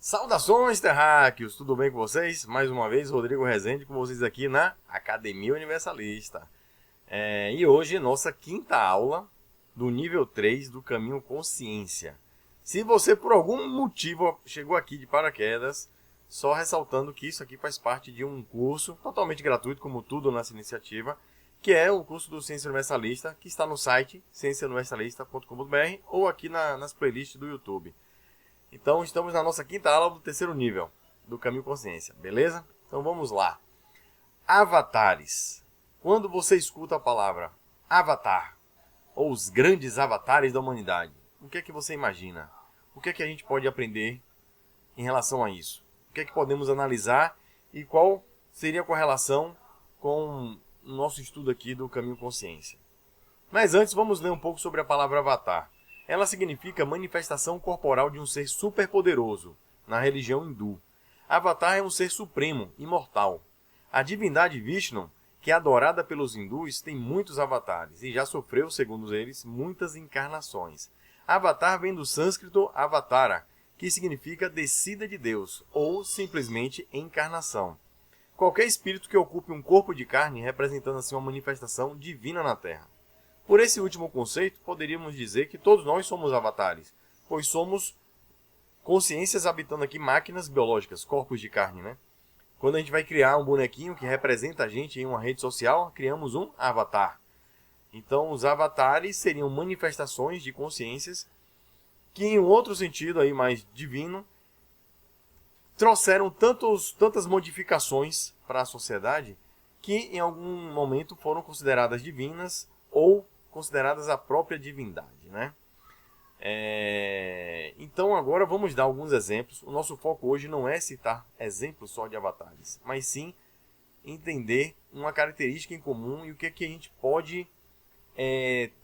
Saudações, terráqueos! Tudo bem com vocês? Mais uma vez, Rodrigo Rezende com vocês aqui na Academia Universalista. E hoje, nossa quinta aula do nível 3 do Caminho Consciência. Se você, por algum motivo, chegou aqui de paraquedas, só ressaltando que isso aqui faz parte de um curso totalmente gratuito, como tudo nessa iniciativa, que é o curso do Ciência Universalista, que está no site cienciauniversalista.com.br ou aqui nas playlists do YouTube. Então, estamos na nossa quinta aula do terceiro nível do Caminho Consciência, beleza? Então, vamos lá. Avatares. Quando você escuta a palavra avatar, ou os grandes avatares da humanidade, o que é que você imagina? O que é que a gente pode aprender em relação a isso? O que é que podemos analisar e qual seria a correlação com o nosso estudo aqui do Caminho Consciência? Mas antes, vamos ler um pouco sobre a palavra avatar. Ela significa manifestação corporal de um ser superpoderoso, na religião hindu. Avatar é um ser supremo, imortal. A divindade Vishnu, que é adorada pelos hindus, tem muitos avatares e já sofreu, segundo eles, muitas encarnações. Avatar vem do sânscrito avatara, que significa descida de Deus, ou simplesmente encarnação. Qualquer espírito que ocupe um corpo de carne, representando assim uma manifestação divina na Terra. Por esse último conceito, poderíamos dizer que todos nós somos avatares, pois somos consciências habitando aqui máquinas biológicas, corpos de carne, né? Quando a gente vai criar um bonequinho que representa a gente em uma rede social, criamos um avatar. Então, os avatares seriam manifestações de consciências que, em um outro sentido aí mais divino, trouxeram tantas modificações para a sociedade que, em algum momento, foram consideradas divinas ou consideradas a própria divindade, né? Então agora vamos dar alguns exemplos. O nosso foco hoje não é citar exemplos só de avatares, mas sim entender uma característica em comum e o que é que a gente pode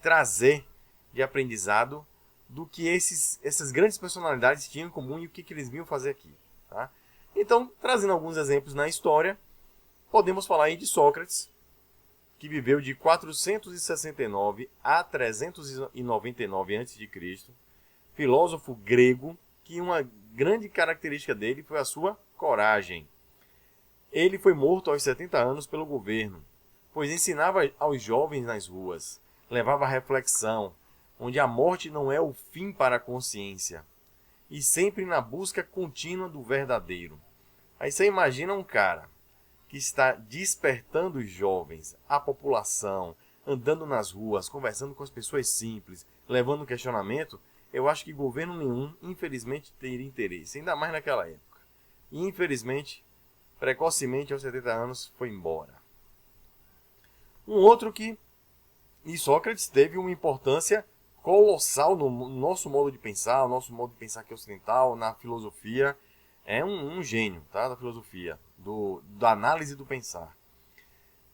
trazer de aprendizado do que essas grandes personalidades tinham em comum e o que eles vinham fazer aqui, tá? Então, trazendo alguns exemplos na história, podemos falar aí de Sócrates, que viveu de 469 a 399 a.C., filósofo grego, que uma grande característica dele foi a sua coragem. Ele foi morto aos 70 anos pelo governo, pois ensinava aos jovens nas ruas, levava a reflexão, onde a morte não é o fim para a consciência, e sempre na busca contínua do verdadeiro. Aí você imagina um cara que está despertando os jovens, a população, andando nas ruas, conversando com as pessoas simples, levando questionamento. Eu acho que governo nenhum, infelizmente, teria interesse, ainda mais naquela época. E, infelizmente, precocemente, aos 70 anos, foi embora. Um outro e Sócrates teve uma importância colossal no nosso modo de pensar, o nosso modo de pensar aqui ocidental, na filosofia. É um gênio, tá, da filosofia, da análise do pensar.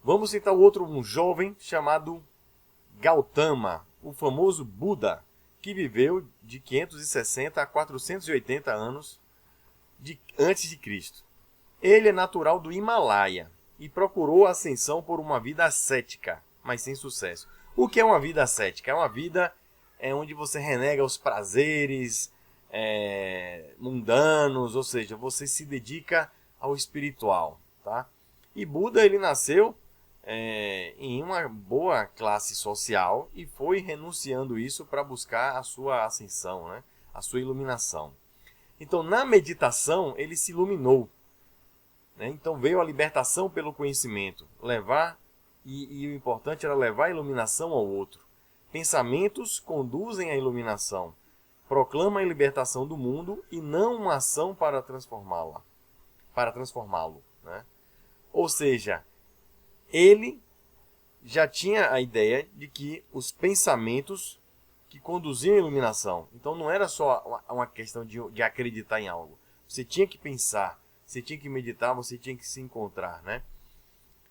Vamos citar um jovem chamado Gautama, o famoso Buda, que viveu de 560 a 480 anos antes de Cristo. Ele é natural do Himalaia e procurou a ascensão por uma vida ascética, mas sem sucesso. O que é uma vida ascética? É uma vida onde você renega os prazeres mundanos, ou seja, você se dedica ao espiritual, tá? E Buda, ele nasceu em uma boa classe social e foi renunciando isso para buscar a sua ascensão, né? A sua iluminação. Então, na meditação, ele se iluminou, né? Então veio a libertação pelo conhecimento, e o importante era levar a iluminação ao outro. Pensamentos conduzem à iluminação, proclama a libertação do mundo e não uma ação para transformá-lo, né? Ou seja, ele já tinha a ideia de que os pensamentos que conduziam à iluminação. Então não era só uma questão de acreditar em algo. Você tinha que pensar, você tinha que meditar, você tinha que se encontrar, né?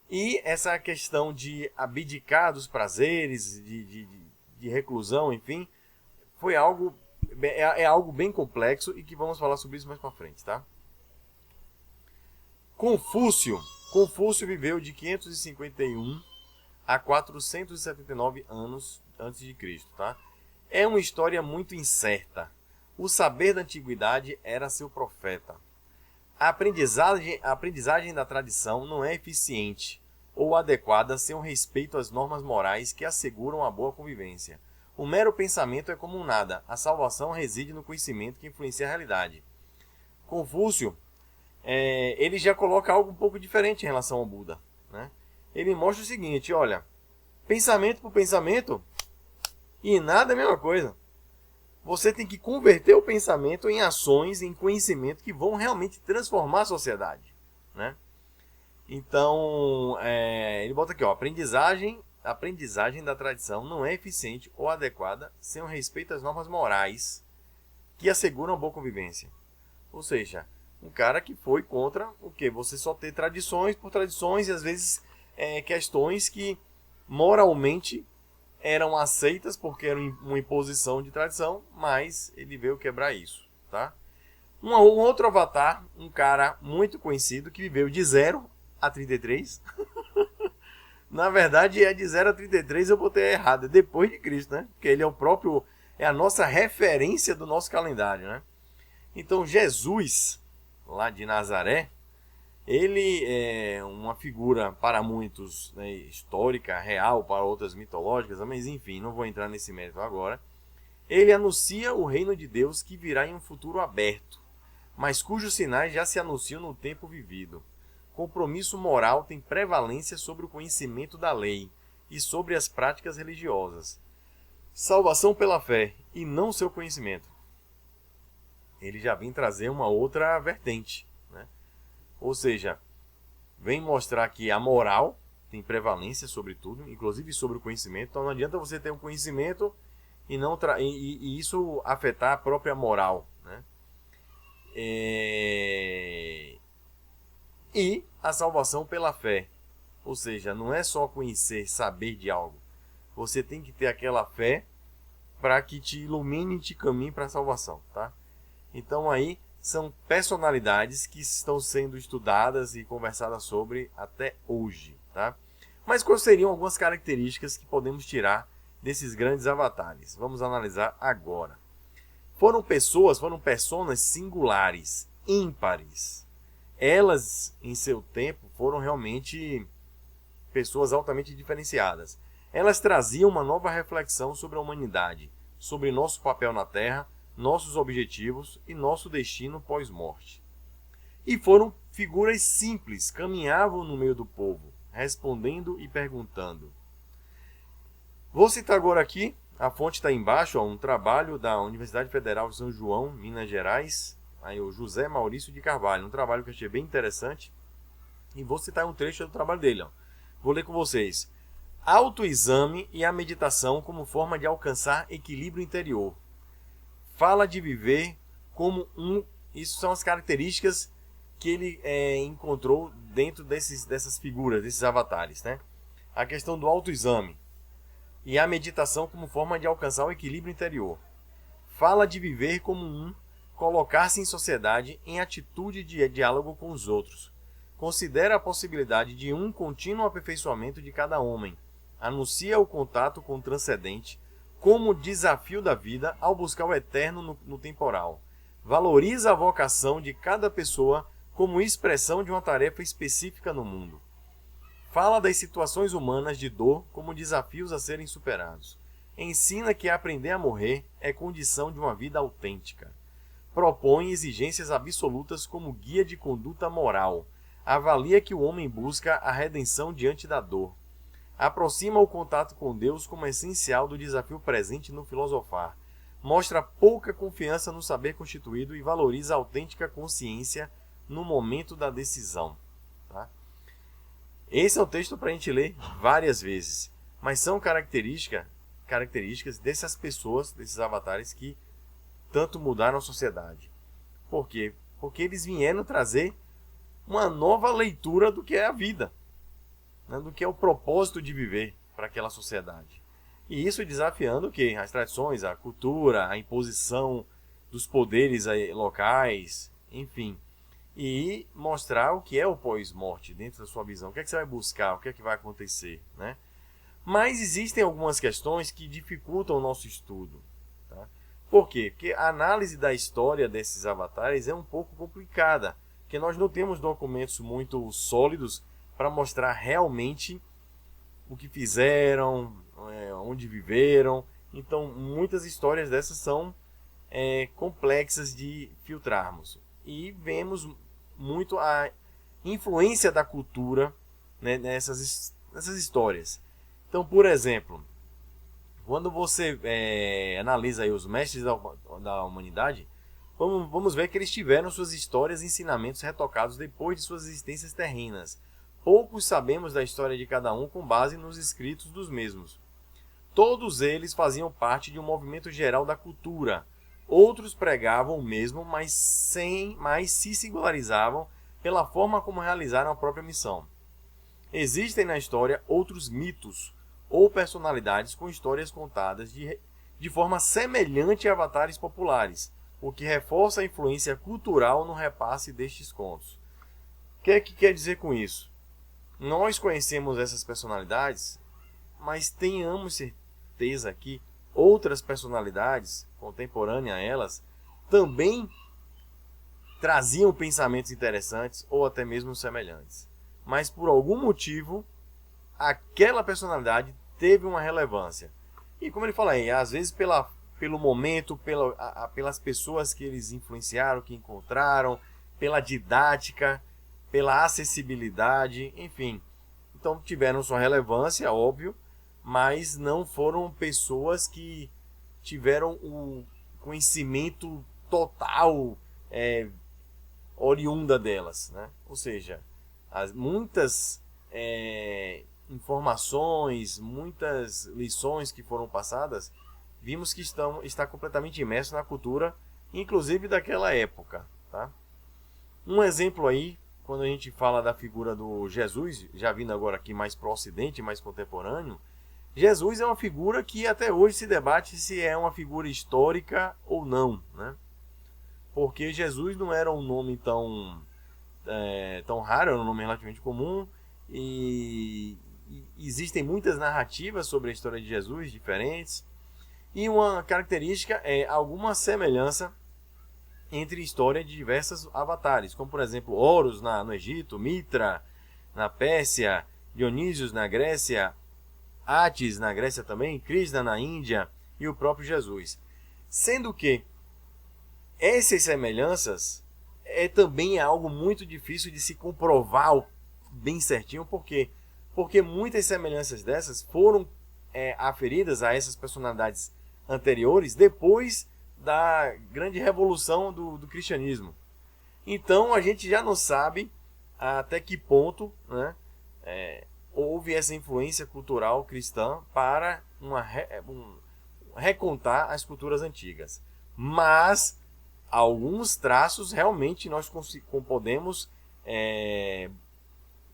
E essa questão de abdicar dos prazeres, de reclusão, enfim, é algo bem complexo e que vamos falar sobre isso mais para frente, tá? Confúcio viveu de 551 a 479 anos antes de Cristo, tá? É uma história muito incerta, O saber da antiguidade era seu profeta. A aprendizagem da tradição não é eficiente ou adequada sem o respeito às normas morais que asseguram a boa convivência. O mero pensamento é como um nada. A salvação reside no conhecimento que influencia a realidade. Confúcio, ele já coloca algo um pouco diferente em relação ao Buda, né? Ele mostra o seguinte, olha, pensamento por pensamento e nada é a mesma coisa. Você tem que converter o pensamento em ações, em conhecimento que vão realmente transformar a sociedade, né? Então, ele bota aqui, ó, aprendizagem da tradição não é eficiente ou adequada sem o respeito às normas morais que asseguram a boa convivência. Ou seja, um cara que foi contra o quê? Você só ter tradições por tradições e às vezes questões que moralmente eram aceitas porque eram uma imposição de tradição, mas ele veio quebrar isso, tá? Um outro avatar, um cara muito conhecido que viveu de 0 a 33. Na verdade, de 0 a 33 eu botei errado, é depois de Cristo, né? Porque ele é a nossa referência do nosso calendário, né? Então, Jesus, lá de Nazaré, ele é uma figura para muitos, né, histórica, real, para outras mitológicas, mas enfim, não vou entrar nesse mérito agora. Ele anuncia o reino de Deus que virá em um futuro aberto, mas cujos sinais já se anunciam no tempo vivido. Compromisso moral tem prevalência sobre o conhecimento da lei e sobre as práticas religiosas. Salvação pela fé e não seu conhecimento. Ele já vem trazer uma outra vertente, né? Ou seja, vem mostrar que a moral tem prevalência sobre tudo, inclusive sobre o conhecimento. Então não adianta você ter um conhecimento e não e isso afetar a própria moral, né? E a salvação pela fé. Ou seja, não é só conhecer, saber de algo. Você tem que ter aquela fé para que te ilumine e te caminhe para a salvação, tá? Então aí são personalidades que estão sendo estudadas e conversadas sobre até hoje, tá? Mas quais seriam algumas características que podemos tirar desses grandes avatares? Vamos analisar agora. Foram personas singulares, ímpares. Elas, em seu tempo, foram realmente pessoas altamente diferenciadas. Elas traziam uma nova reflexão sobre a humanidade, sobre nosso papel na Terra, nossos objetivos e nosso destino pós-morte. E foram figuras simples, caminhavam no meio do povo, respondendo e perguntando. Vou citar agora aqui, a fonte está embaixo, um trabalho da Universidade Federal de São João, Minas Gerais, aí o José Maurício de Carvalho, um trabalho que eu achei bem interessante, e vou citar um trecho do trabalho dele. Vou ler com vocês. Autoexame e a meditação como forma de alcançar equilíbrio interior. Fala de viver como um... Isso são as características que ele encontrou dentro dessas figuras, desses avatares, né? A questão do autoexame e a meditação como forma de alcançar o equilíbrio interior. Fala de viver como um, colocar-se em sociedade em atitude de diálogo com os outros. Considera a possibilidade de um contínuo aperfeiçoamento de cada homem. Anuncia o contato com o transcendente como desafio da vida ao buscar o eterno no temporal. Valoriza a vocação de cada pessoa como expressão de uma tarefa específica no mundo. Fala das situações humanas de dor como desafios a serem superados. Ensina que aprender a morrer é condição de uma vida autêntica. Propõe exigências absolutas como guia de conduta moral. Avalia que o homem busca a redenção diante da dor. Aproxima o contato com Deus como essencial do desafio presente no filosofar. Mostra pouca confiança no saber constituído e valoriza a autêntica consciência no momento da decisão. Tá? Esse é um texto para a gente ler várias vezes, mas são características dessas pessoas, desses avatares que tanto mudaram a sociedade. Por quê? Porque eles vieram trazer uma nova leitura do que é a vida, né? Do que é o propósito de viver para aquela sociedade. E isso desafiando o quê? As tradições, a cultura, a imposição dos poderes locais, enfim. E mostrar o que é o pós-morte dentro da sua visão. O que é que você vai buscar? O que é que vai acontecer? Né? Mas existem algumas questões que dificultam o nosso estudo. Tá? Por quê? Porque a análise da história desses avatares é um pouco complicada, porque nós não temos documentos muito sólidos para mostrar realmente o que fizeram, onde viveram. Então, muitas histórias dessas são complexas de filtrarmos. E vemos muito a influência da cultura, né, nessas histórias. Então, por exemplo, quando você analisa aí os mestres da humanidade, vamos ver que eles tiveram suas histórias e ensinamentos retocados depois de suas existências terrenas. Poucos sabemos da história de cada um com base nos escritos dos mesmos. Todos eles faziam parte de um movimento geral da cultura. Outros pregavam o mesmo, mas se singularizavam pela forma como realizaram a própria missão. Existem na história outros mitos ou personalidades com histórias contadas de forma semelhante a avatares populares, o que reforça a influência cultural no repasse destes contos. O que é que quer dizer com isso? Nós conhecemos essas personalidades, mas tenhamos certeza que outras personalidades contemporâneas a elas também traziam pensamentos interessantes ou até mesmo semelhantes. Mas por algum motivo, aquela personalidade teve uma relevância. E como ele fala aí, às vezes pelo momento, pelas pessoas que eles influenciaram, que encontraram, pela didática, pela acessibilidade, enfim. Então tiveram sua relevância, óbvio, mas não foram pessoas que tiveram o conhecimento total oriunda delas, né? Ou seja, muitas informações, muitas lições que foram passadas, vimos que está completamente imerso na cultura, inclusive daquela época, tá? Um exemplo aí, quando a gente fala da figura do Jesus, já vindo agora aqui mais para o Ocidente, mais contemporâneo, Jesus é uma figura que até hoje se debate se é uma figura histórica ou não, né? Porque Jesus não era um nome tão raro, era um nome relativamente comum, e existem muitas narrativas sobre a história de Jesus diferentes, e uma característica é alguma semelhança entre história de diversos avatares, como por exemplo Horus no Egito, Mitra na Pérsia, Dionísios na Grécia, Atis na Grécia também, Krishna na Índia e o próprio Jesus. Sendo que essas semelhanças também algo muito difícil de se comprovar bem certinho. Por quê? Porque muitas semelhanças dessas foram aferidas a essas personalidades anteriores depois da grande revolução do cristianismo. Então a gente já não sabe até que ponto, né, houve essa influência cultural cristã para recontar as culturas antigas. Mas alguns traços realmente nós podemos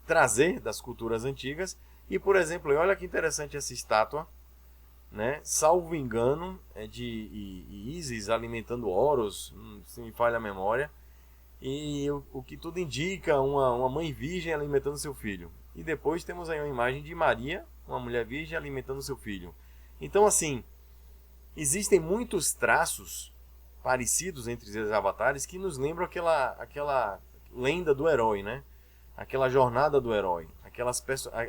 trazer das culturas antigas. E, por exemplo, olha que interessante essa estátua, né? Salvo engano, é de Ísis alimentando Horus, se me falha a memória. E o que tudo indica, uma mãe virgem alimentando seu filho. E depois temos aí uma imagem de Maria, uma mulher virgem alimentando seu filho. Então, assim, existem muitos traços parecidos entre os avatares que nos lembram aquela lenda do herói, né? Aquela jornada do herói,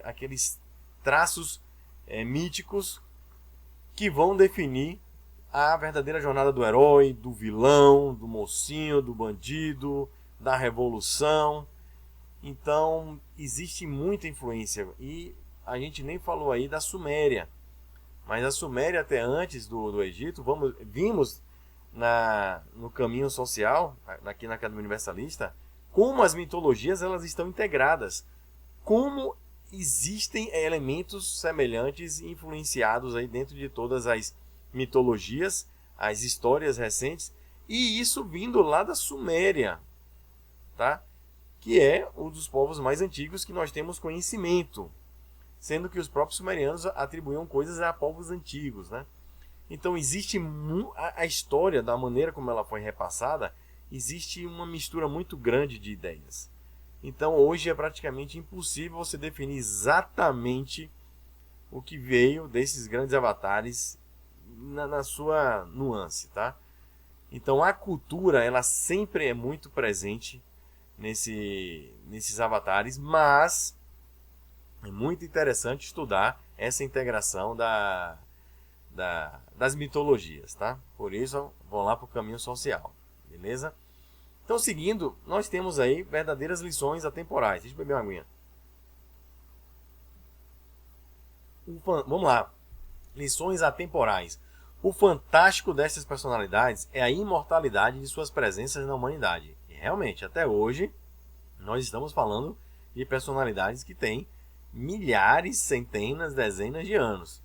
aqueles traços míticos que vão definir a verdadeira jornada do herói, do vilão, do mocinho, do bandido, da revolução. Então, existe muita influência. E a gente nem falou aí da Suméria. Mas a Suméria, até antes do Egito, vimos no caminho social, aqui na Academia Universalista, como as mitologias elas estão integradas. Como existem elementos semelhantes e influenciados aí dentro de todas as mitologias, as histórias recentes, e isso vindo lá da Suméria, tá? Que é um dos povos mais antigos que nós temos conhecimento, sendo que os próprios sumerianos atribuíam coisas a povos antigos, né? Então existe a história, da maneira como ela foi repassada, existe uma mistura muito grande de ideias. Então hoje é praticamente impossível você definir exatamente o que veio desses grandes avatares na sua nuance, tá? Então a cultura, ela sempre é muito presente nesses avatares, mas é muito interessante estudar essa integração das mitologias, tá? Por isso, vão lá para o caminho social, beleza? Então, seguindo, nós temos aí verdadeiras lições atemporais. Deixa eu beber uma aguinha. Vamos lá. Lições atemporais. O fantástico dessas personalidades é a imortalidade de suas presenças na humanidade. E realmente, até hoje, nós estamos falando de personalidades que têm milhares, centenas, dezenas de anos.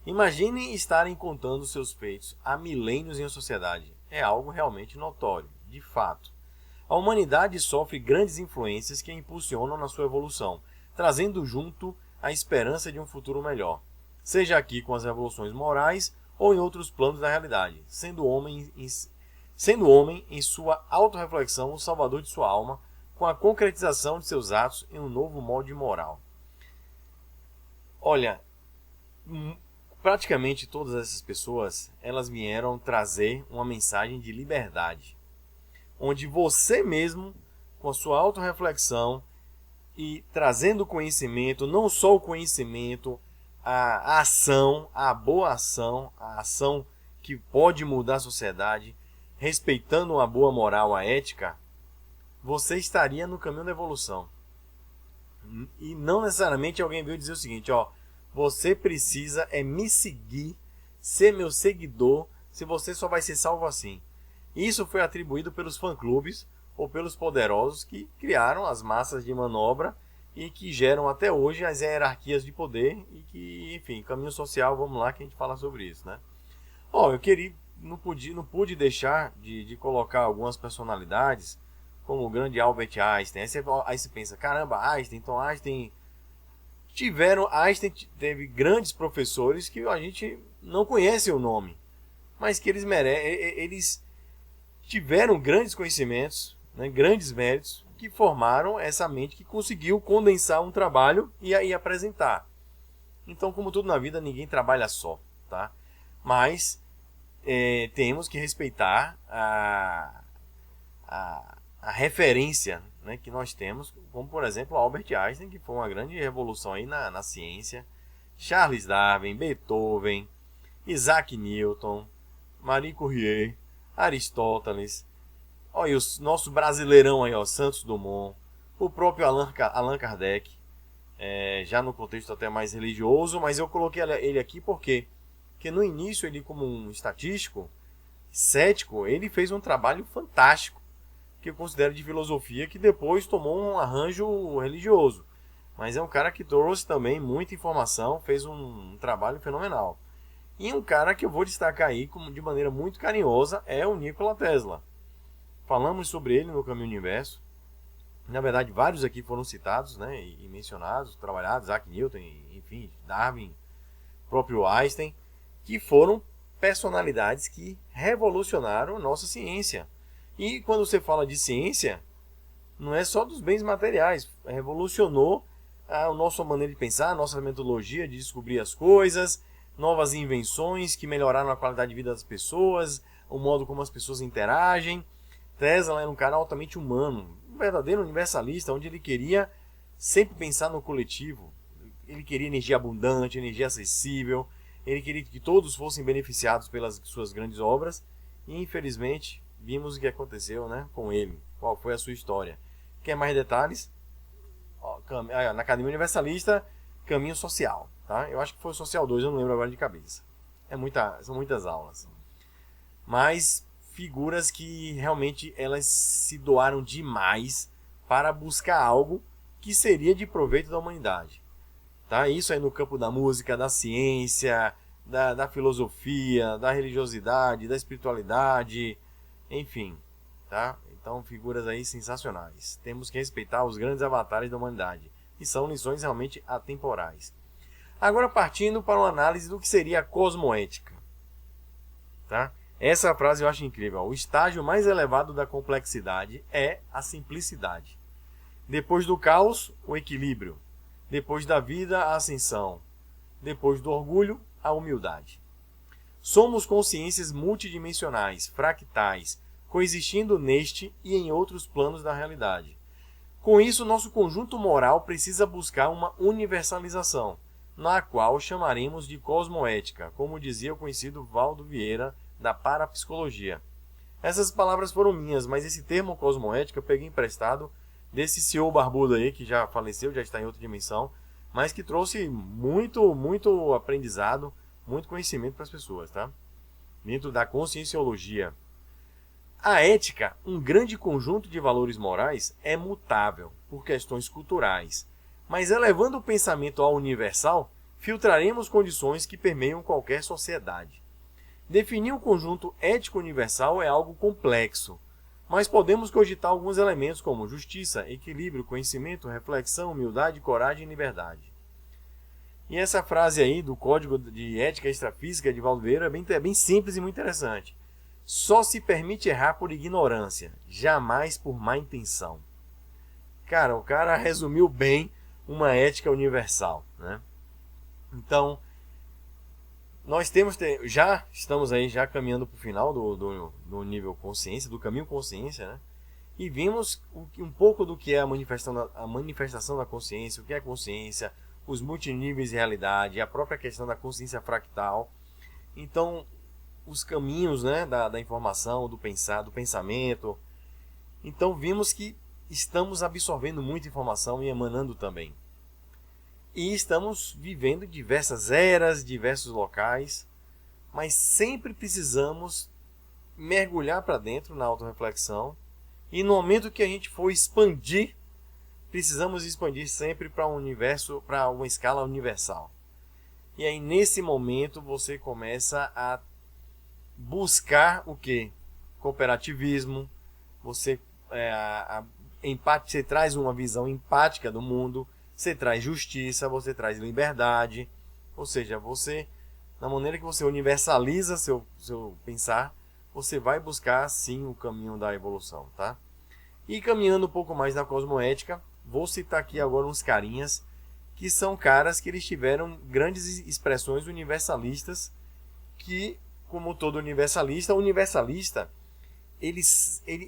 Imagine estarem contando seus feitos há milênios em uma sociedade. É algo realmente notório, de fato. A humanidade sofre grandes influências que a impulsionam na sua evolução, trazendo junto a esperança de um futuro melhor, seja aqui com as revoluções morais ou em outros planos da realidade, sendo o homem em sua autorreflexão o salvador de sua alma, com a concretização de seus atos em um novo modo de moral. Olha, praticamente todas essas pessoas, elas vieram trazer uma mensagem de liberdade, onde você mesmo, com a sua autorreflexão e trazendo conhecimento, não só o conhecimento, a ação, a boa ação, a ação que pode mudar a sociedade, respeitando uma boa moral, a ética, você estaria no caminho da evolução. E não necessariamente alguém veio dizer o seguinte, ó, você precisa me seguir, ser meu seguidor, se você só vai ser salvo assim. Isso foi atribuído pelos fã-clubes ou pelos poderosos que criaram as massas de manobra e que geram até hoje as hierarquias de poder e que, enfim, caminho social, vamos lá que a gente fala sobre isso, né? Ó, eu não pude deixar de colocar algumas personalidades, como o grande Albert Einstein. Aí você pensa, caramba, Einstein teve grandes professores que a gente não conhece o nome, mas que eles tiveram grandes conhecimentos, né, grandes méritos, que formaram essa mente que conseguiu condensar um trabalho e aí apresentar. Então, como tudo na vida, ninguém trabalha só, tá? Mas temos que respeitar a referência, né, que nós temos, como por exemplo Albert Einstein, que foi uma grande revolução aí na ciência, Charles Darwin, Beethoven, Isaac Newton, Marie Curie, Aristóteles, olha, o nosso brasileirão aí, ó, Santos Dumont, o próprio Allan Kardec, já no contexto até mais religioso, mas eu coloquei ele aqui porque no início ele, como um estatístico, cético, ele fez um trabalho fantástico, que eu considero de filosofia, que depois tomou um arranjo religioso. Mas é um cara que trouxe também muita informação, fez um trabalho fenomenal. E um cara que eu vou destacar aí de maneira muito carinhosa é o Nikola Tesla. Falamos sobre ele no Caminho Universo. Na verdade, vários aqui foram citados, né, e mencionados, trabalhados, Isaac Newton, enfim, Darwin, próprio Einstein, que foram personalidades que revolucionaram a nossa ciência. E quando você fala de ciência, não é só dos bens materiais. Revolucionou a nossa maneira de pensar, a nossa metodologia de descobrir as coisas, novas invenções que melhoraram a qualidade de vida das pessoas, o modo como as pessoas interagem. Tesla era um cara altamente humano, um verdadeiro universalista, onde ele queria sempre pensar no coletivo. Ele queria energia abundante, energia acessível, ele queria que todos fossem beneficiados pelas suas grandes obras. E infelizmente vimos o que aconteceu, né, com ele. Qual foi a sua história? Quer mais detalhes? Na Academia Universalista, Caminho Social. Tá? Eu acho que foi o Social 2, eu não lembro agora de cabeça. São muitas aulas. Mas figuras que realmente elas se doaram demais para buscar algo que seria de proveito da humanidade. Tá? Isso aí no campo da música, da ciência, da filosofia, da religiosidade, da espiritualidade, enfim, tá? Então, figuras aí sensacionais. Temos que respeitar os grandes avatares da humanidade. E são lições realmente atemporais. Agora, partindo para uma análise do que seria a cosmoética. Tá? Essa frase eu acho incrível. O estágio mais elevado da complexidade é a simplicidade. Depois do caos, o equilíbrio. Depois da vida, a ascensão. Depois do orgulho, a humildade. Somos consciências multidimensionais, fractais, coexistindo neste e em outros planos da realidade. Com isso, nosso conjunto moral precisa buscar uma universalização, na qual chamaremos de cosmoética, como dizia o conhecido Valdo Vieira, da parapsicologia. Essas palavras foram minhas, mas esse termo cosmoética eu peguei emprestado desse CEO barbudo aí, que já faleceu, já está em outra dimensão, mas que trouxe muito aprendizado, muito conhecimento para as pessoas, tá? Dentro da conscienciologia. A ética, um grande conjunto de valores morais, é mutável por questões culturais, mas elevando o pensamento ao universal, filtraremos condições que permeiam qualquer sociedade. Definir um conjunto ético universal é algo complexo, mas podemos cogitar alguns elementos como justiça, equilíbrio, conhecimento, reflexão, humildade, coragem e liberdade. E essa frase aí do Código de Ética Extrafísica de Valdo Vieira é bem simples e muito interessante. Só se permite errar por ignorância, jamais por má intenção. Cara, o cara resumiu bem uma ética universal, né? Então, nós já estamos aí já caminhando para o final do nível consciência, do caminho consciência, né? E vimos um pouco do que é a manifestação da consciência, o que é consciência, os multiníveis de realidade, a própria questão da consciência fractal. Então, os caminhos, né, da informação, do pensamento. Então vimos que estamos absorvendo muita informação e emanando também. E estamos vivendo diversas eras, diversos locais, mas sempre precisamos mergulhar para dentro na autorreflexão. E no momento que a gente for expandir, precisamos expandir sempre para um universo, para uma escala universal. E aí nesse momento você começa a buscar o que? Cooperativismo, você traz uma visão empática do mundo, você traz justiça, você traz liberdade, ou seja, na maneira que você universaliza seu pensar, você vai buscar sim o caminho da evolução, tá? E caminhando um pouco mais na cosmoética, vou citar aqui agora uns carinhas que são caras que eles tiveram grandes expressões universalistas que, como todo universalista, ele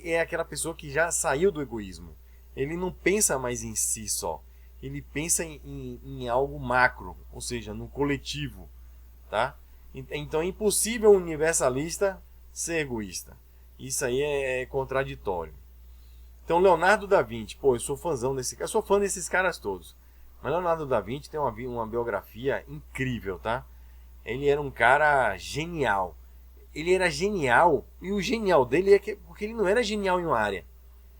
é aquela pessoa que já saiu do egoísmo. Ele não pensa mais em si só. Ele pensa em algo macro, ou seja, no coletivo. Tá? Então é impossível um universalista ser egoísta. Isso aí é contraditório. Então Leonardo da Vinci, eu sou fãzão desse cara, eu sou fã desses caras todos. Mas Leonardo da Vinci tem uma biografia incrível, tá? Ele era um cara genial. Ele era genial, e o genial dele é porque ele não era genial em uma área.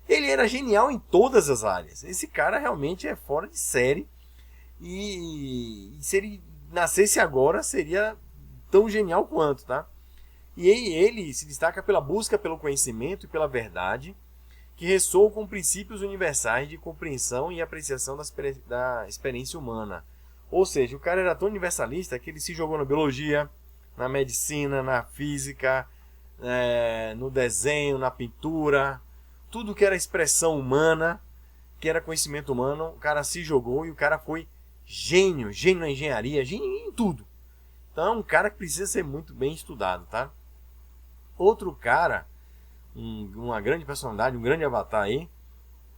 Ele era genial em todas as áreas. Esse cara realmente é fora de série. E se ele nascesse agora, seria tão genial quanto, tá? E ele se destaca pela busca pelo conhecimento e pela verdade, que ressoam com princípios universais de compreensão e apreciação da experiência humana. Ou seja, o cara era tão universalista que ele se jogou na biologia, na medicina, na física, no desenho, na pintura, tudo que era expressão humana, que era conhecimento humano, o cara se jogou e o cara foi gênio na engenharia, gênio em tudo. Então é um cara que precisa ser muito bem estudado, tá? Outro cara, uma grande personalidade, um grande avatar aí,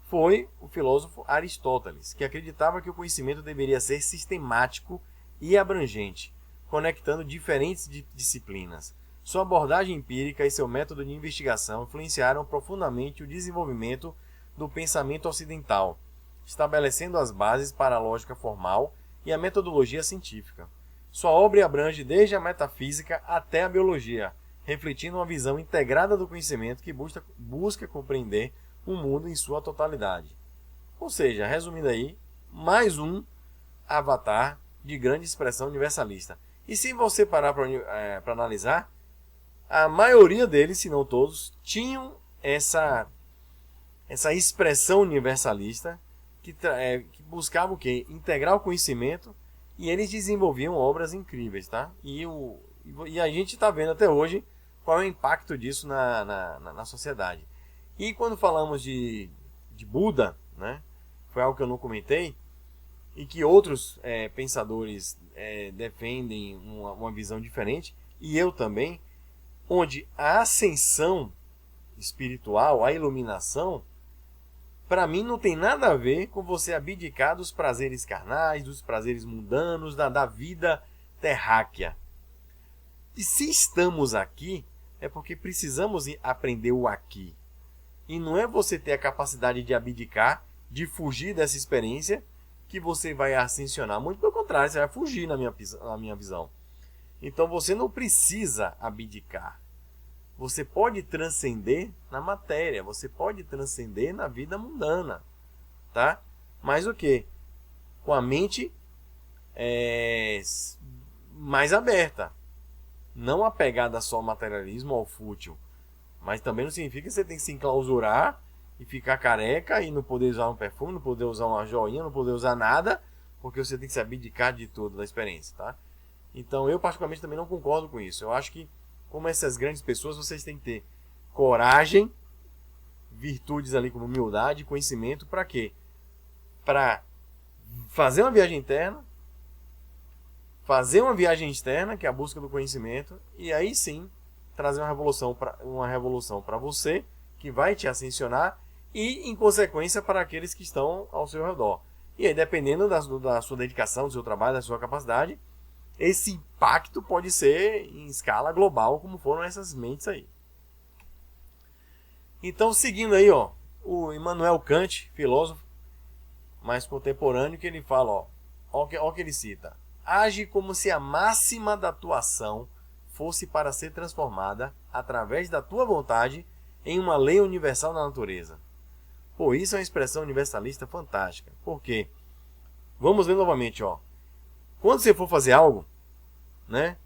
foi o filósofo Aristóteles, que acreditava que o conhecimento deveria ser sistemático e abrangente, conectando diferentes disciplinas. Sua abordagem empírica e seu método de investigação influenciaram profundamente o desenvolvimento do pensamento ocidental, estabelecendo as bases para a lógica formal e a metodologia científica. Sua obra abrange desde a metafísica até a biologia, refletindo uma visão integrada do conhecimento que busca compreender o mundo em sua totalidade. Ou seja, resumindo aí, mais um avatar de grande expressão universalista. E se você parar para analisar, a maioria deles, se não todos, tinham essa expressão universalista que buscava o quê? Integrar o conhecimento, e eles desenvolviam obras incríveis, tá? E a gente está vendo até hoje qual é o impacto disso na sociedade. E quando falamos de Buda, né, foi algo que eu não comentei, e que outros pensadores defendem uma visão diferente, e eu também, onde a ascensão espiritual, a iluminação, para mim não tem nada a ver com você abdicar dos prazeres carnais, dos prazeres mundanos, da vida terráquea. E se estamos aqui, é porque precisamos aprender o aqui. E não é você ter a capacidade de abdicar, de fugir dessa experiência, que você vai ascensionar. Muito pelo contrário, você vai fugir na minha visão. Então você não precisa abdicar. Você pode transcender na matéria, você pode transcender na vida mundana, tá? Mas o quê? Com a mente mais aberta, não apegada só ao materialismo, ao fútil. Mas também não significa que você tem que se enclausurar e ficar careca e não poder usar um perfume, não poder usar uma joinha, não poder usar nada, porque você tem que se abdicar de tudo da experiência, tá? Então eu particularmente também não concordo com isso. Eu acho que, como essas grandes pessoas, vocês têm que ter coragem, virtudes ali como humildade, conhecimento, para quê? Para fazer uma viagem interna, fazer uma viagem externa, que é a busca do conhecimento, e aí sim trazer uma revolução para você, que vai te ascensionar, e em consequência para aqueles que estão ao seu redor. E aí, dependendo da sua dedicação, do seu trabalho, da sua capacidade, esse impacto pode ser em escala global, como foram essas mentes aí. Então, seguindo aí, ó, o Immanuel Kant, filósofo mais contemporâneo, que ele fala, ó que ele cita: age como se a máxima da tua ação fosse para ser transformada, através da tua vontade, em uma lei universal da natureza. Pô, isso é uma expressão universalista fantástica. Por quê? Vamos ver novamente, ó. Quando você for fazer algo, né?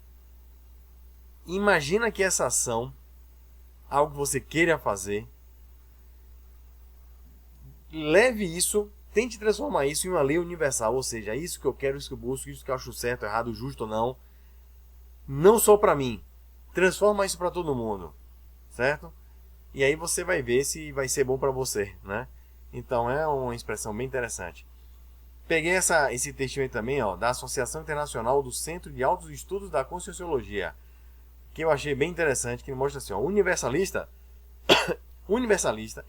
Imagina que essa ação, algo que você queira fazer, leve isso, tente transformar isso em uma lei universal, ou seja, isso que eu quero, isso que eu busco, isso que eu acho certo, errado, justo ou não, não só para mim, transforma isso para todo mundo, certo? E aí você vai ver se vai ser bom para você, né? Então é uma expressão bem interessante. Peguei esse textinho aí também, ó, da Associação Internacional do Centro de Altos Estudos da Conscienciologia, que eu achei bem interessante, que ele mostra assim, ó, o universalista,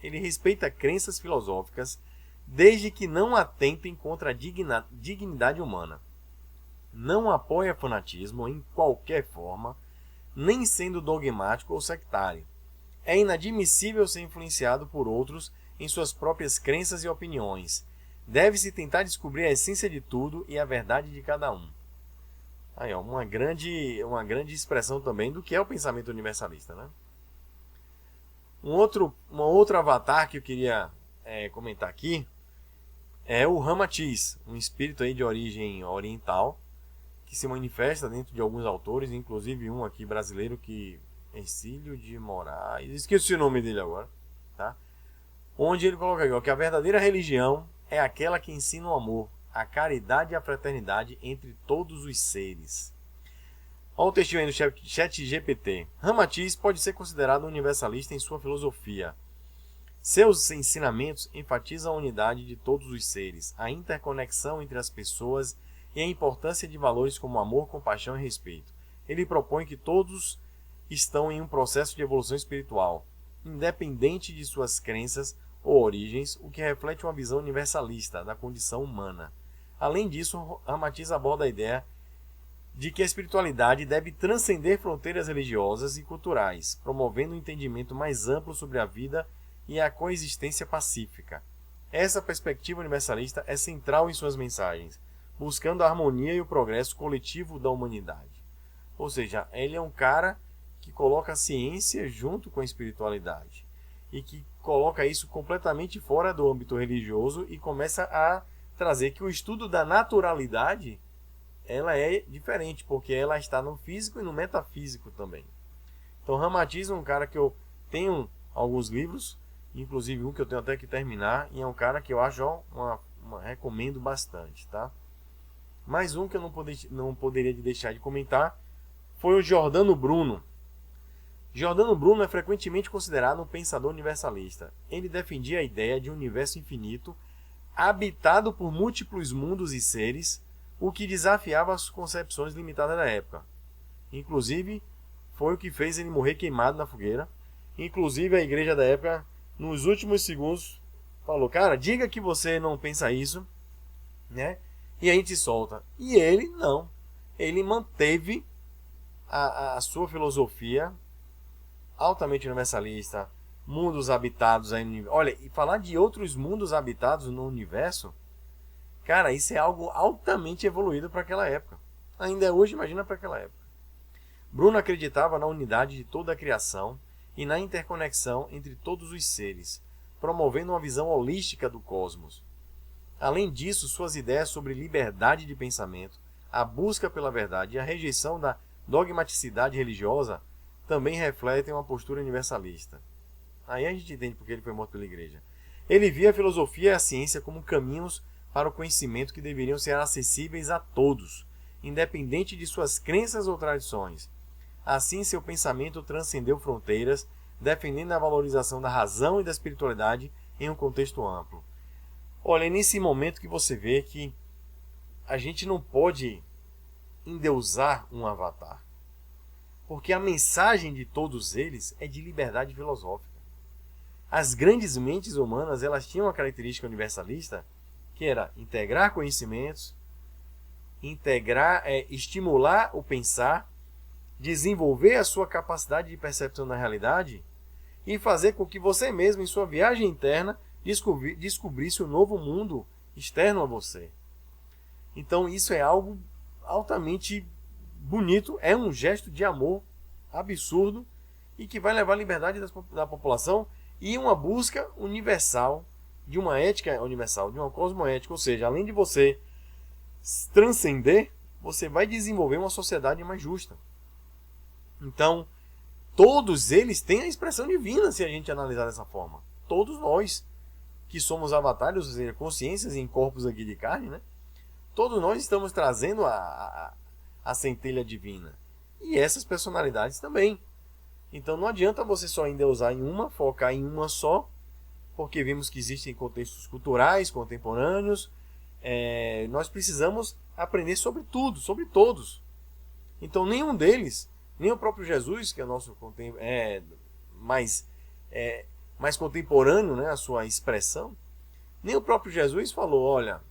ele respeita crenças filosóficas desde que não atentem contra a dignidade humana. Não apoia fanatismo em qualquer forma, nem sendo dogmático ou sectário. É inadmissível ser influenciado por outros em suas próprias crenças e opiniões. Deve-se tentar descobrir a essência de tudo e a verdade de cada um. Aí, ó, uma grande expressão também do que é o pensamento universalista, né? Um outro avatar que eu queria comentar aqui é o Ramatiz, um espírito aí de origem oriental, que se manifesta dentro de alguns autores, inclusive um aqui brasileiro, que Ercílio de Moraes, esqueci o nome dele agora, tá? Onde ele coloca aqui, ó, que a verdadeira religião é aquela que ensina o amor, a caridade e a fraternidade entre todos os seres. Olha o textinho aí no chat GPT. Ramatiz pode ser considerado um universalista em sua filosofia. Seus ensinamentos enfatizam a unidade de todos os seres, a interconexão entre as pessoas e a importância de valores como amor, compaixão e respeito. Ele propõe que todos estão em um processo de evolução espiritual, independente de suas crenças ou origens, o que reflete uma visão universalista da condição humana. Além disso, Ramatiz aborda a ideia de que a espiritualidade deve transcender fronteiras religiosas e culturais, promovendo um entendimento mais amplo sobre a vida e a coexistência pacífica. Essa perspectiva universalista é central em suas mensagens, buscando a harmonia e o progresso coletivo da humanidade. Ou seja, ele é um cara que coloca a ciência junto com a espiritualidade e que coloca isso completamente fora do âmbito religioso e começa a trazer que o estudo da naturalidade ela é diferente, porque ela está no físico e no metafísico também. Então Ramatiz é um cara que eu tenho alguns livros, inclusive um que eu tenho até que terminar, e é um cara que eu acho, ó, recomendo bastante, tá? Mais um que eu não poderia deixar de comentar foi o Giordano Bruno. Giordano Bruno é frequentemente considerado um pensador universalista. Ele defendia a ideia de um universo infinito, habitado por múltiplos mundos e seres, o que desafiava as concepções limitadas da época. Inclusive, foi o que fez ele morrer queimado na fogueira. Inclusive a igreja da época, nos últimos segundos, falou: cara, diga que você não pensa isso, né? E a gente solta. E ele não. Ele manteve a sua filosofia altamente universalista, mundos habitados aí no universo. Olha, e falar de outros mundos habitados no universo, cara, isso é algo altamente evoluído para aquela época. Ainda hoje, imagina para aquela época. Bruno acreditava na unidade de toda a criação e na interconexão entre todos os seres, promovendo uma visão holística do cosmos. Além disso, suas ideias sobre liberdade de pensamento, a busca pela verdade e a rejeição da dogmaticidade religiosa também refletem uma postura universalista. Aí a gente entende porque ele foi morto pela igreja. Ele via a filosofia e a ciência como caminhos para o conhecimento que deveriam ser acessíveis a todos, independente de suas crenças ou tradições. Assim, seu pensamento transcendeu fronteiras, defendendo a valorização da razão e da espiritualidade em um contexto amplo. Olha, é nesse momento que você vê que a gente não pode endeusar um avatar, porque a mensagem de todos eles é de liberdade filosófica. As grandes mentes humanas, elas tinham uma característica universalista, que era integrar conhecimentos, estimular o pensar, desenvolver a sua capacidade de percepção da realidade e fazer com que você mesmo, em sua viagem interna, descobrisse um novo mundo externo a você. Então isso é algo altamente bonito, é um gesto de amor absurdo e que vai levar a liberdade da população e uma busca universal, de uma ética universal, de uma cosmoética, ou seja, além de você transcender, você vai desenvolver uma sociedade mais justa. Então, todos eles têm a expressão divina, se a gente analisar dessa forma. Todos nós, que somos avatares, ou seja, consciências em corpos aqui de carne, né? Todos nós estamos trazendo a centelha divina. E essas personalidades também. Então não adianta você só endeusar em uma, focar em uma só, porque vimos que existem contextos culturais, contemporâneos. Nós precisamos aprender sobre tudo, sobre todos. Então nenhum deles, nem o próprio Jesus, que é nosso mais contemporâneo, né, a sua expressão, nem o próprio Jesus falou: olha,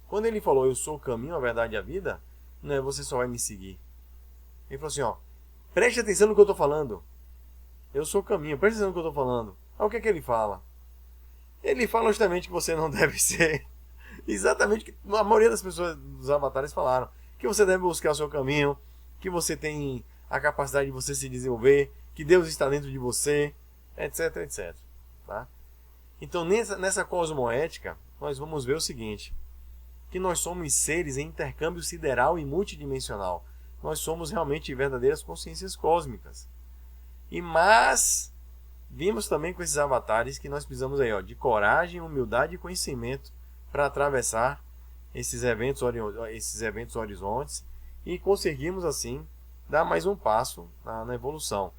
quando ele falou eu sou o caminho, a verdade e a vida, não é você só vai me seguir. Ele falou assim: ó, preste atenção no que eu estou falando. Eu sou o caminho, preste atenção no que eu estou falando. Aí o que é que ele fala? Ele fala justamente que você não deve ser exatamente o que a maioria das pessoas dos avatares falaram, que você deve buscar o seu caminho, que você tem a capacidade de você se desenvolver, que Deus está dentro de você, etc, etc. Tá? Então nessa cosmoética nós vamos ver o seguinte, que nós somos seres em intercâmbio sideral e multidimensional. Nós somos realmente verdadeiras consciências cósmicas. Mas vimos também com esses avatares que nós precisamos aí, ó, de coragem, humildade e conhecimento para atravessar esses eventos horizontes e conseguirmos assim dar mais um passo na evolução.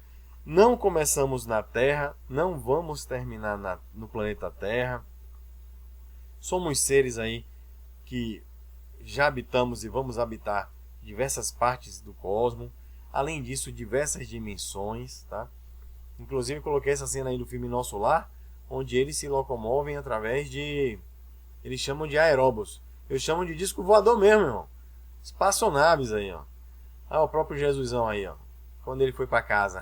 Não começamos na Terra, não vamos terminar no planeta Terra. Somos seres aí que já habitamos e vamos habitar diversas partes do cosmos. Além disso, diversas dimensões, tá? Inclusive, coloquei essa cena aí do filme Nosso Lar, onde eles se locomovem através de... Eles chamam de aeróbus. Eu chamo de disco voador mesmo, irmão. Espaçonaves aí, ó. Ah, o próprio Jesusão aí, ó. Quando ele foi para casa.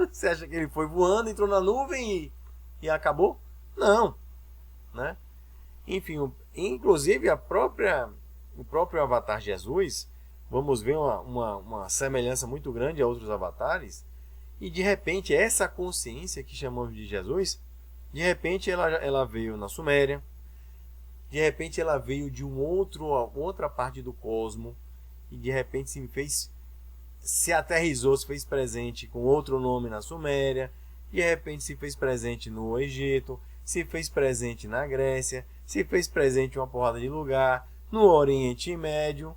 Você acha que ele foi voando, entrou na nuvem e acabou? Não. Né? Enfim, inclusive o próprio avatar Jesus, vamos ver uma semelhança muito grande a outros avatares. E de repente essa consciência que chamamos de Jesus, de repente ela veio na Suméria, de repente ela veio de outra parte do cosmos, e de repente se aterrizou, se fez presente com outro nome na Suméria, de repente se fez presente no Egito, se fez presente na Grécia, se fez presente em uma porrada de lugar, no Oriente Médio,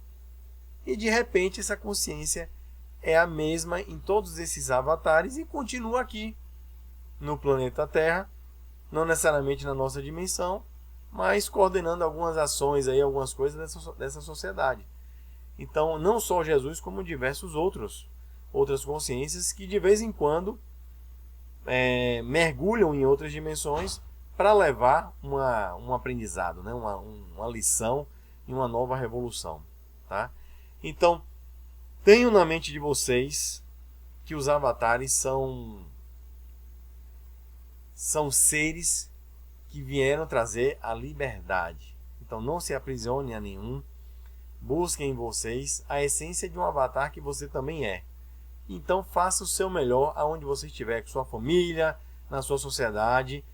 e de repente essa consciência é a mesma em todos esses avatares e continua aqui no planeta Terra, não necessariamente na nossa dimensão, mas coordenando algumas ações aí, algumas coisas dessa sociedade. Então, não só Jesus, como diversos outros outras consciências que de vez em quando mergulham em outras dimensões para levar um aprendizado, né? uma lição e uma nova revolução. Tá? Então, tenham na mente de vocês que os avatares são seres que vieram trazer a liberdade. Então não se aprisione a nenhum. Busquem em vocês a essência de um avatar que você também é. Então faça o seu melhor aonde você estiver, com sua família, na sua sociedade.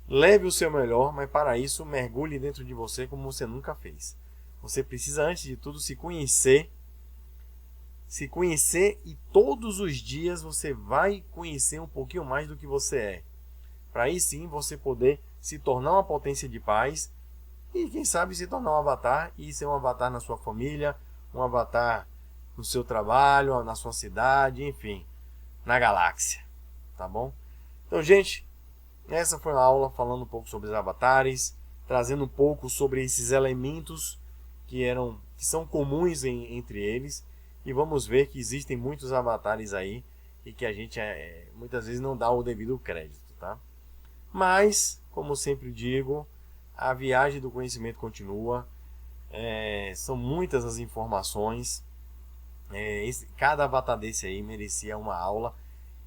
Leve o seu melhor, mas para isso mergulhe dentro de você como você nunca fez. Você precisa, antes de tudo, se conhecer e todos os dias você vai conhecer um pouquinho mais do que você é. Para aí sim você poder se tornar uma potência de paz e quem sabe se tornar um avatar e ser um avatar na sua família, um avatar no seu trabalho, na sua cidade, enfim, na galáxia. Tá bom? Então, gente, essa foi uma aula falando um pouco sobre os avatares, trazendo um pouco sobre esses elementos que são comuns entre eles, e vamos ver que existem muitos avatares aí e que a gente muitas vezes não dá o devido crédito, tá? Mas, como sempre digo, a viagem do conhecimento continua. São muitas as informações. Cada avatar desse aí merecia uma aula.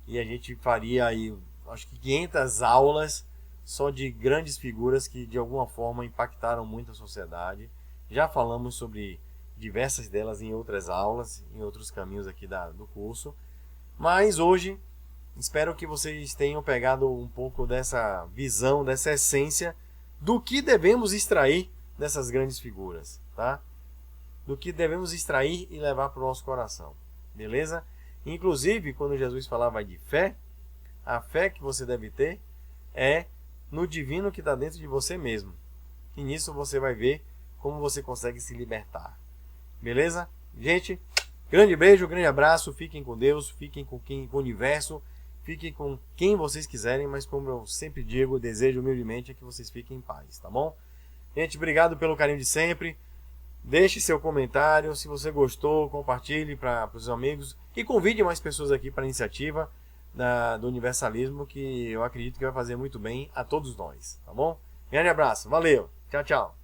E a gente faria aí, acho que 500 aulas só de grandes figuras que de alguma forma impactaram muito a sociedade. Já falamos sobre diversas delas em outras aulas, em outros caminhos aqui do curso. Mas hoje espero que vocês tenham pegado um pouco dessa visão, dessa essência do que devemos extrair dessas grandes figuras, tá? Do que devemos extrair e levar para o nosso coração, beleza? Inclusive, quando Jesus falava de fé, a fé que você deve ter é no divino que está dentro de você mesmo. E nisso você vai ver como você consegue se libertar, beleza? Gente, grande beijo, grande abraço, fiquem com Deus, fiquem com o universo, fiquem com quem vocês quiserem, mas como eu sempre digo, desejo humildemente que vocês fiquem em paz, tá bom? Gente, obrigado pelo carinho de sempre. Deixe seu comentário, se você gostou, compartilhe para os amigos e convide mais pessoas aqui para a iniciativa do universalismo, que eu acredito que vai fazer muito bem a todos nós, tá bom? Grande abraço, valeu, tchau, tchau.